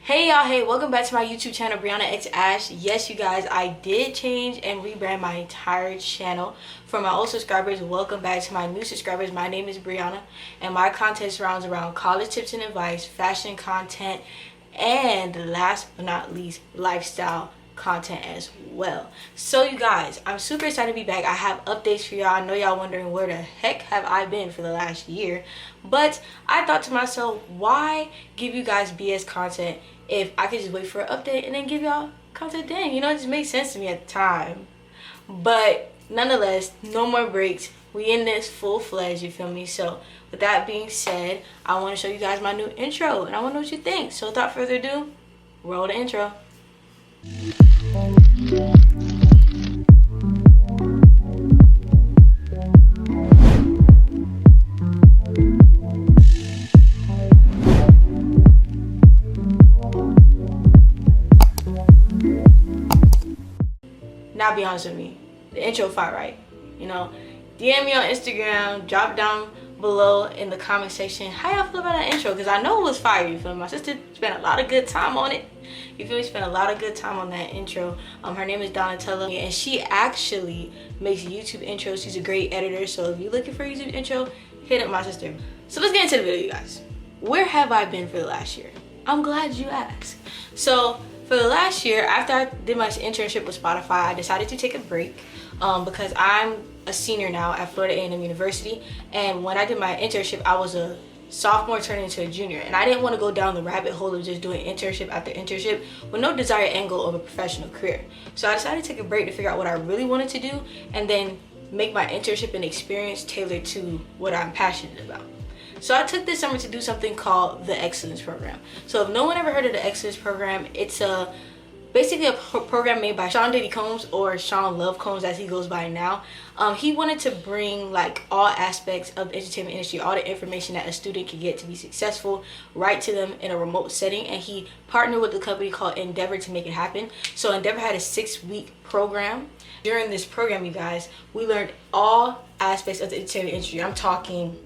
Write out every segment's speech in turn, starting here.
Hey y'all, hey, welcome back to my YouTube channel, Brianna X Ash. Yes, you guys, I did change and rebrand my entire channel. For my old subscribers, welcome back. To my new subscribers, my name is Brianna, and my content surrounds around college tips and advice, fashion content, and last but not least, lifestyle content as well. So you guys, I'm super excited to be back. I have updates for y'all. I know y'all wondering where the heck have I been for the last year, but I thought to myself, why give you guys BS content if I could just wait for an update and then give y'all content then? You know, it just made sense to me at the time. But nonetheless, no more breaks. We in this full-fledged, you feel me? So with that being said, I want to show you guys my new intro and I want to know what you think. So without further ado, roll the intro. Now be honest with me, the intro fire, right? You know, DM me on Instagram, drop down below in the comment section how y'all feel about that intro, because I know it was fire, you feel me? My sister spent a lot of good time on it. You feel me? Spent a lot of good time on that intro. Her name is Donatella, and she actually makes YouTube intros. She's a great editor, so if you're looking for a YouTube intro, hit up my sister. So let's get into the video, you guys. Where have I been for the last year? I'm glad you asked. So for the last year, after I did my internship with Spotify, I decided to take a break because I'm a senior now at Florida A&M University, and when I did my internship, I was a sophomore turning into a junior, and I didn't want to go down the rabbit hole of just doing internship after internship with no desired angle of a professional career. So I decided to take a break to figure out what I really wanted to do and then make my internship and experience tailored to what I'm passionate about. So I took this summer to do something called the Excellence Program. So if no one ever heard of the Excellence Program, it's basically a program made by Sean Diddy Combs, or Sean Love Combs as he goes by now. He wanted to bring like all aspects of the entertainment industry, all the information that a student can get to be successful, right to them in a remote setting, and he partnered with a company called Endeavor to make it happen. So Endeavor had a 6-week program. During this program, you guys, we learned all aspects of the entertainment industry. I'm talking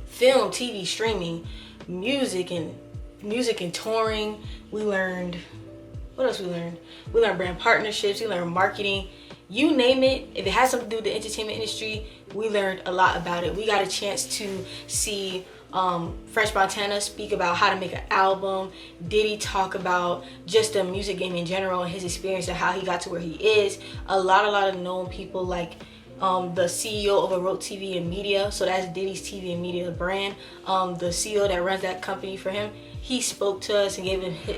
film, TV, streaming, music and touring. We learned, what else we learned? We learned brand partnerships, we learned marketing. You name it, if it has something to do with the entertainment industry, we learned a lot about it. We got a chance to see French Montana speak about how to make an album, Diddy talk about just the music game in general and his experience and how he got to where he is. A lot of known people like the CEO of Rote TV and Media, so that's Diddy's TV and Media brand. The CEO that runs that company for him, he spoke to us and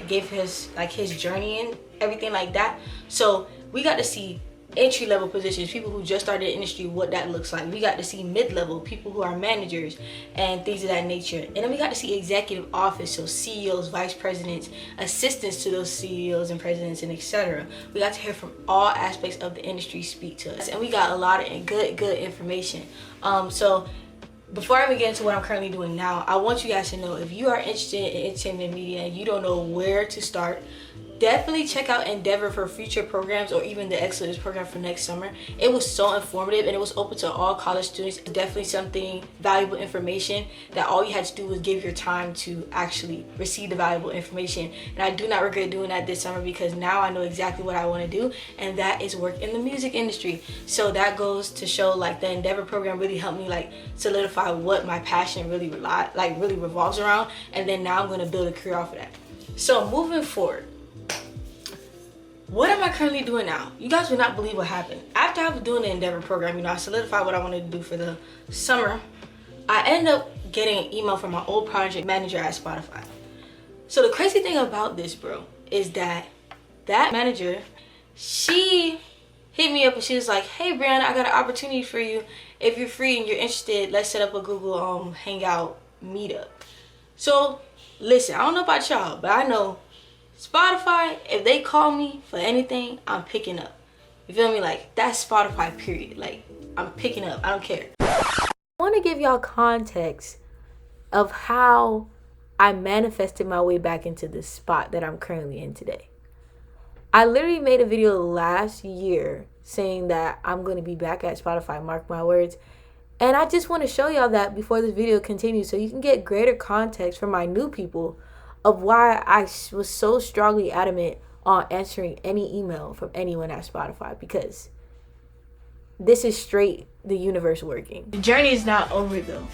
gave his journey and everything like that. So we got to see entry-level positions, people who just started the industry, what that looks like. We got to see mid-level, people who are managers and things of that nature. And then we got to see executive office, so CEOs, vice presidents, assistants to those CEOs and presidents, and etc. We got to hear from all aspects of the industry speak to us, and we got a lot of good information. So before I even get into what I'm currently doing now, I want you guys to know, if you are interested in entertainment media and you don't know where to start, definitely check out Endeavor for future programs, or even the Excellence Program for next summer. It was so informative and it was open to all college students. Definitely something valuable information that all you had to do was give your time to actually receive the valuable information. And I do not regret doing that this summer, because now I know exactly what I want to do, and that is work in the music industry. So that goes to show, like, the Endeavor program really helped me like solidify what my passion really revolves around, and then now I'm going to build a career off of that. So moving forward, what am I currently doing now? You guys would not believe what happened. After I was doing the Endeavor program, you know, I solidified what I wanted to do for the summer. I ended up getting an email from my old project manager at Spotify. So the crazy thing about this, bro, is that manager, she hit me up and she was like, hey Brianna, I got an opportunity for you. If you're free and you're interested, let's set up a Google Hangout meetup. So listen, I don't know about y'all, but I know Spotify, if they call me for anything, I'm picking up. You feel me? Like, that's Spotify, period. Like, I'm picking up. I don't care. I want to give y'all context of how I manifested my way back into this spot that I'm currently in today. I literally made a video last year saying that I'm going to be back at Spotify, mark my words. And I just want to show y'all that before this video continues, so you can get greater context from my new people of why I was so strongly adamant on answering any email from anyone at Spotify, because this is straight the universe working. The journey is not over though.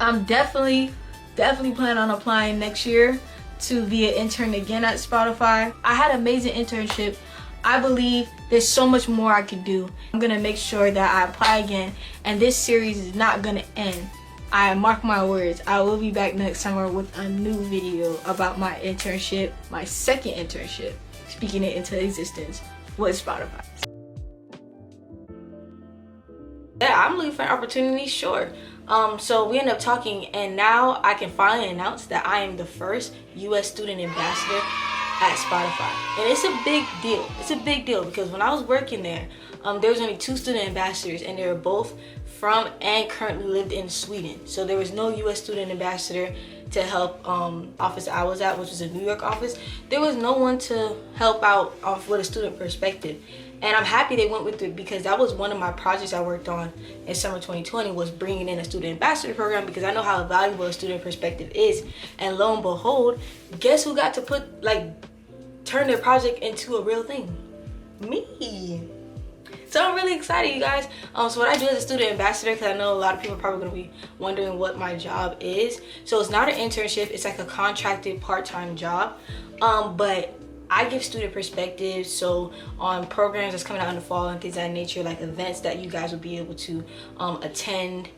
I'm definitely planning on applying next year to be an intern again at Spotify. I had an amazing internship. I believe there's so much more I could do. I'm gonna make sure that I apply again, and this series is not gonna end. I mark my words, I will be back next summer with a new video about my internship, my second internship, speaking it into existence with Spotify. Yeah, I'm looking for an opportunity, sure. So we ended up talking, and now I can finally announce that I am the first U.S. student ambassador at Spotify. And it's a big deal. It's a big deal because when I was working there, there was only 2 student ambassadors, and they were both from and currently lived in Sweden. So there was no U.S. student ambassador to help office I was at, which was a New York office. There was no one to help out with a student perspective. And I'm happy they went with it, because that was one of my projects I worked on in summer 2020, was bringing in a student ambassador program, because I know how valuable a student perspective is. And lo and behold, guess who got to turn their project into a real thing? Me. So I'm really excited, you guys. So what I do as a student ambassador, because I know a lot of people are probably going to be wondering what my job is. So it's not an internship. It's like a contracted part-time job. But I give student perspectives, so on programs that's coming out in the fall and things of that nature, like events that you guys will be able to attend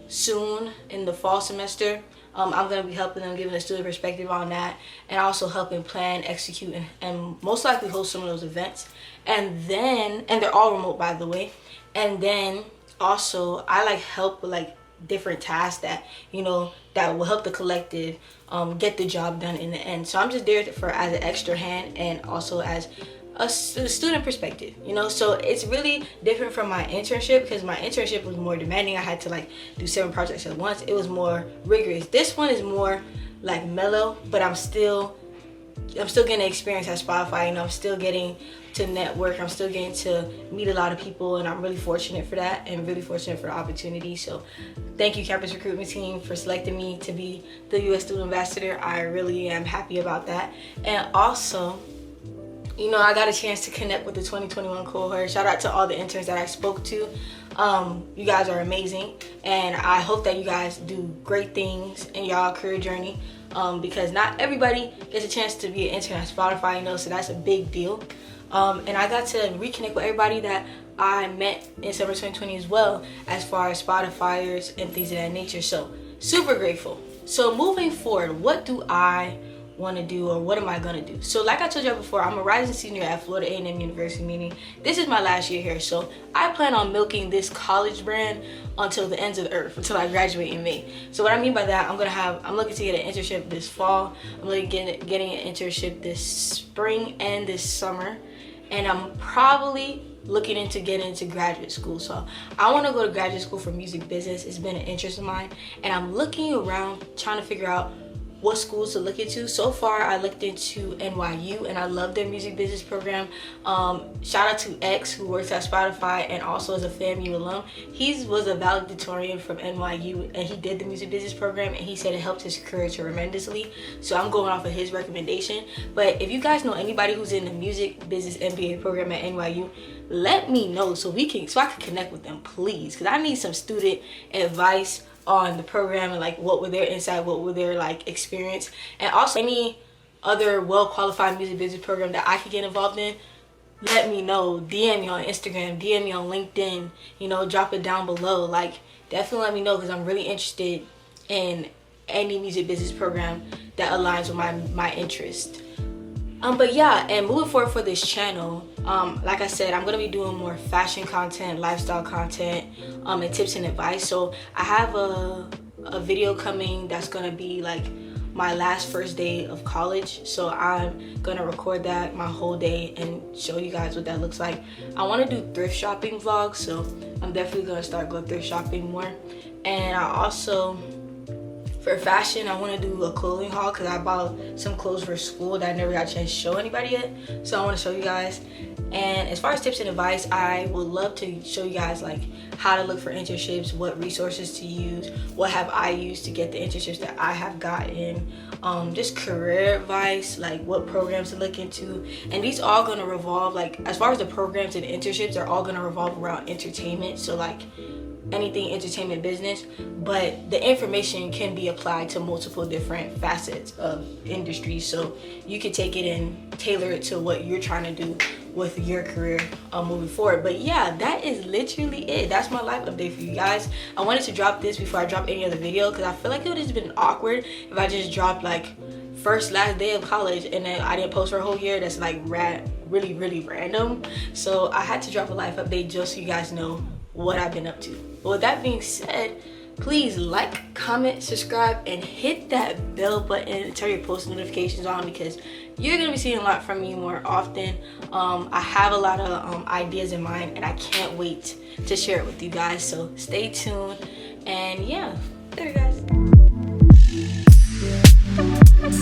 soon in the fall semester. I'm going to be helping them, giving a student perspective on that, and also helping plan, execute, and most likely host some of those events. And they're all remote, by the way. And then also I help with different tasks that that will help the collective get the job done in the end. So I'm just there as an extra hand, and also as a student perspective, so it's really different from my internship, because my internship was more demanding. I had to do 7 projects at once. It was more rigorous. This one is more mellow, but I'm still getting experience at Spotify. I'm still getting to network. I'm still getting to meet a lot of people, and I'm really fortunate for that, and really fortunate for the opportunity. So thank you, campus recruitment team, for selecting me to be the U.S. student ambassador. I really am happy about that. And also, I got a chance to connect with the 2021 cohort. Shout out to all the interns that I spoke to. You guys are amazing, and I hope that you guys do great things in y'all career journey, because not everybody gets a chance to be an intern at Spotify, so that's a big deal. And I got to reconnect with everybody that I met in summer 2020 as well, as far as Spotifyers and things of that nature. So super grateful. So moving forward, what do I want to do, or what am I going to do? So like I told you before, I'm a rising senior at Florida A&M University, meaning this is my last year here. So I plan on milking this college brand until the ends of the earth, until I graduate in May. So what I mean by that, I'm looking to get an internship this fall. I'm looking getting an internship this spring and this summer. And I'm probably looking into getting into graduate school. So I want to go to graduate school for music business. It's been an interest of mine, and I'm looking around trying to figure out what schools to look into. So far I looked into NYU, and I love their music business program. Shout out to X, who works at Spotify and also is a FAMU alum. He was a valedictorian from NYU, and he did the music business program, and he said it helped his career tremendously. So I'm going off of his recommendation. But if you guys know anybody who's in the music business MBA program at NYU, let me know so I can connect with them, please, because I need some student advice on the program, and what were their insight, what were their experience, and also any other well-qualified music business program that I could get involved in. Let me know. DM me on Instagram, DM me on LinkedIn, drop it down below. Definitely let me know, because I'm really interested in any music business program that aligns with my interest. But yeah, and moving forward for this channel, like I said, I'm gonna be doing more fashion content, lifestyle content, and tips and advice. So I have a video coming that's gonna be my first day of college. So I'm gonna record that my whole day and show you guys what that looks like. I want to do thrift shopping vlogs, so I'm definitely gonna start going thrift shopping more. And I also For fashion, I want to do a clothing haul because I bought some clothes for school that I never got a chance to show anybody yet. So I want to show you guys. And as far as tips and advice, I would love to show you guys like how to look for internships, what resources to use, what have I used to get the internships that I have gotten, just career advice, like what programs to look into. And these all going to revolve, like as far as the programs and internships, they're all going to revolve around entertainment. So like anything entertainment business, but the information can be applied to multiple different facets of industry, so you can take it and tailor it to what you're trying to do with your career moving forward. But yeah, that is literally it. That's my life update for you guys. I wanted to drop this before I drop any other video because I feel like it would have been awkward if I just dropped like last day of college and then I didn't post for a whole year. That's like really random. So I had to drop a life update just so you guys know what I've been up to. But with that being said, please like, comment, subscribe, and hit that bell button and turn your post notifications on because you're gonna be seeing a lot from me more often. I have a lot of ideas in mind and I can't wait to share it with you guys, so stay tuned. And yeah, there you guys.